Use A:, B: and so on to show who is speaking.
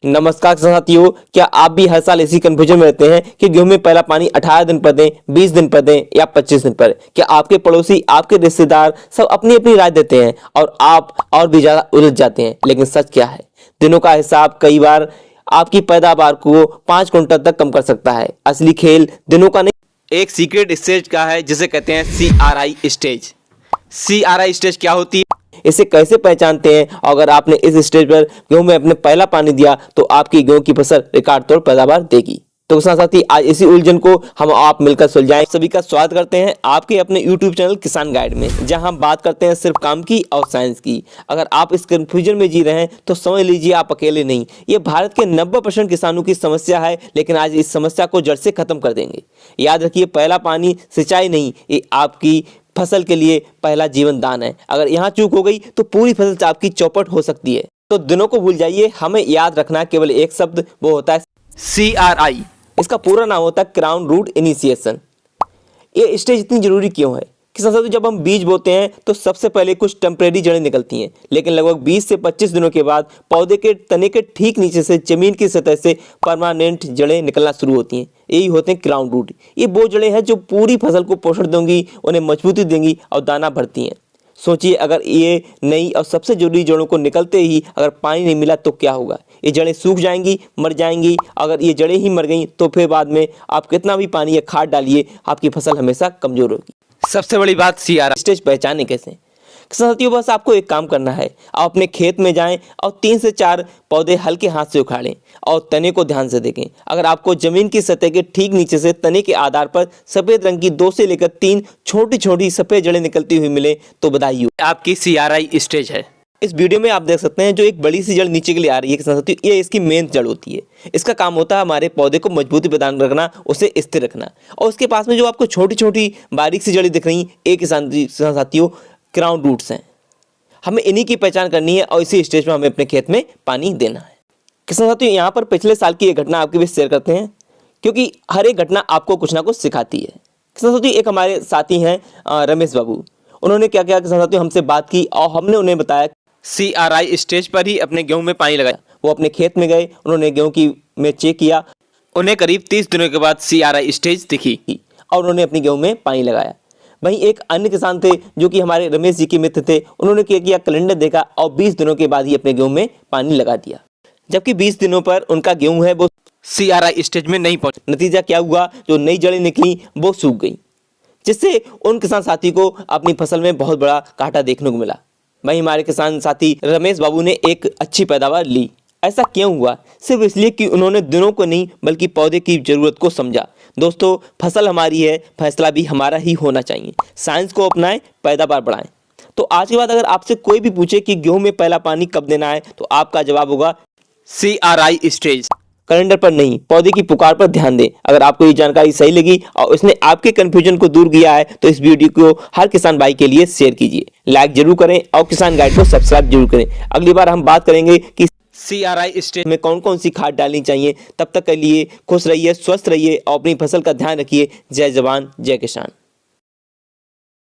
A: नमस्कार साथियों, क्या आप भी हर साल इसी कंफ्यूजन में रहते हैं कि गेहूं में पहला पानी 18 दिन पर दें, 20 दिन पर दें या 25 दिन पर? क्या आपके पड़ोसी, आपके रिश्तेदार सब अपनी अपनी राय देते हैं और आप और भी ज्यादा उलझ जाते हैं? लेकिन सच क्या है? दिनों का हिसाब कई बार आपकी पैदावार को 5 क्विंटल तक कम कर सकता है। असली खेल दिनों का नहीं, एक सीक्रेट स्टेज का है जिसे कहते हैं CRI स्टेज। CRI स्टेज क्या होती है, इसे कैसे पहचानते हैं? अगर आपने इस स्टेज पर गेहूं में अपने पहला पानी दिया तो आपकी गेहूं की फसल रिकॉर्ड तोड़ पैदावार देगी। तो साथी, आज इसी उलझन को हम आप मिलकर सुलझाएं। सभी का स्वागत करते हैं आपके अपने YouTube चैनल किसान गाइड में, जहां हम बात करते हैं सिर्फ काम की और साइंस की। अगर आप इस कंफ्यूजन में जी रहे हैं तो समझ लीजिए आप अकेले नहीं, ये भारत के 90% किसानों की समस्या है। लेकिन आज इस समस्या को जड़ से खत्म कर देंगे। याद रखिए, पहला पानी सिंचाई नहीं, ये आपकी फसल के लिए पहला जीवन दान है। अगर यहाँ चूक हो गई तो पूरी फसल आपकी चौपट हो सकती है। तो दिनों को भूल जाइए, हमें याद रखना केवल एक शब्द, वो होता है CRI। इसका पूरा नाम होता है क्राउन रूट इनिशिएशन। ये स्टेज इतनी जरूरी क्यों है? किसान साथियों, जब हम बीज बोते हैं तो सबसे पहले कुछ टेम्परेरी जड़ें निकलती हैं, लेकिन लगभग 20 से 25 दिनों के बाद पौधे के तने के ठीक नीचे से जमीन की सतह से परमानेंट जड़ें निकलना शुरू होती हैं। यही होते हैं ग्राउंड रूट। ये वो जड़ें हैं जो पूरी फसल को पोषण देंगी, उन्हें मजबूती देंगी और दाना भरती हैं। सोचिए, अगर ये नई और सबसे जरूरी जड़ों को निकलते ही अगर पानी नहीं मिला तो क्या होगा? ये जड़ें सूख जाएंगी, मर जाएंगी। अगर ये जड़ें ही मर गई तो फिर बाद में आप कितना भी पानी या खाद डालिए, आपकी फसल हमेशा कमजोर होगी। सबसे बड़ी बात, CRI स्टेज पहचाने कैसे? साथियों, बस आपको एक काम करना है। आप अपने खेत में जाएं और 3 से 4 पौधे हल्के हाथ से उखाड़ें और तने को ध्यान से देखें। अगर आपको जमीन की सतह के ठीक नीचे से तने के आधार पर सफेद रंग की 2 से लेकर 3 छोटी छोटी सफेद जड़ें निकलती हुई मिले तो बधाई हो, आपकी CRI स्टेज है। इस वीडियो में आप देख सकते हैं जो एक बड़ी सी जड़ नीचे के लिए आ रही है किसान साथियों, ये इसकी मेन जड़ होती है। इसका काम होता है हमारे पौधे को मजबूती प्रदान रखना, उसे स्थिर रखना। और उसके पास में जो आपको छोटी छोटी बारीक सी जड़ें दिख रही हैं, एक किसान साथियों क्राउन रूट्स हैं। हमें इन्हीं की पहचान करनी है और इसी स्टेज में हमें अपने खेत में पानी देना है। किसान साथियों, यहाँ पर पिछले साल की एक घटना आपके बीच शेयर करते हैं, क्योंकि हर एक घटना आपको कुछ ना कुछ सिखाती है। किसान साथियों, एक हमारे साथी हैं रमेश बाबू। उन्होंने क्या किया किसान साथियों, हमसे बात की और हमने उन्हें बताया CRI स्टेज पर ही अपने गेहूं में पानी लगाया। वो अपने खेत में गए, उन्होंने गेहूं की में चेक किया। उन्हें करीब 30 दिनों के बाद CRI स्टेज दिखी और उन्होंने अपनी गेहूं में पानी लगाया। वहीं एक अन्य किसान थे जो कि हमारे रमेश जी के मित्र थे। उन्होंने क्या किया, कैलेंडर देखा और 20 दिनों के बाद ही अपने गेहूं में पानी लगा दिया। जबकि 20 दिनों पर उनका गेहूं है वो CRI स्टेज में नहीं पहुंचा। नतीजा क्या हुआ, जो नई जड़ें निकली वो सूख गई, जिससे उन किसान साथी को अपनी फसल में बहुत बड़ा घाटा देखने को मिला। वहीं हमारे किसान साथी रमेश बाबू ने एक अच्छी पैदावार ली। ऐसा क्यों हुआ? सिर्फ इसलिए कि उन्होंने दिनों को नहीं बल्कि पौधे की जरूरत को समझा। दोस्तों, फसल हमारी है, फैसला भी हमारा ही होना चाहिए। साइंस को अपनाएं, पैदावार बढ़ाएं। तो आज के बाद अगर आपसे कोई भी पूछे कि गेहूं में पहला पानी कब देना है, तो आपका जवाब होगा CRI स्टेज। कैलेंडर पर नहीं, पौधे की पुकार पर ध्यान दें। अगर आपको ये जानकारी सही लगी और इसने आपके कंफ्यूजन को दूर किया है तो इस वीडियो को हर किसान भाई के लिए शेयर कीजिए, लाइक जरूर करें और किसान गाइड को सब्सक्राइब जरूर करें। अगली बार हम बात करेंगे कि CRI स्टेज में कौन कौन सी खाद डालनी चाहिए। तब तक के लिए खुश रहिए, स्वस्थ रहिए और अपनी फसल का ध्यान रखिए। जय जवान, जय किसान।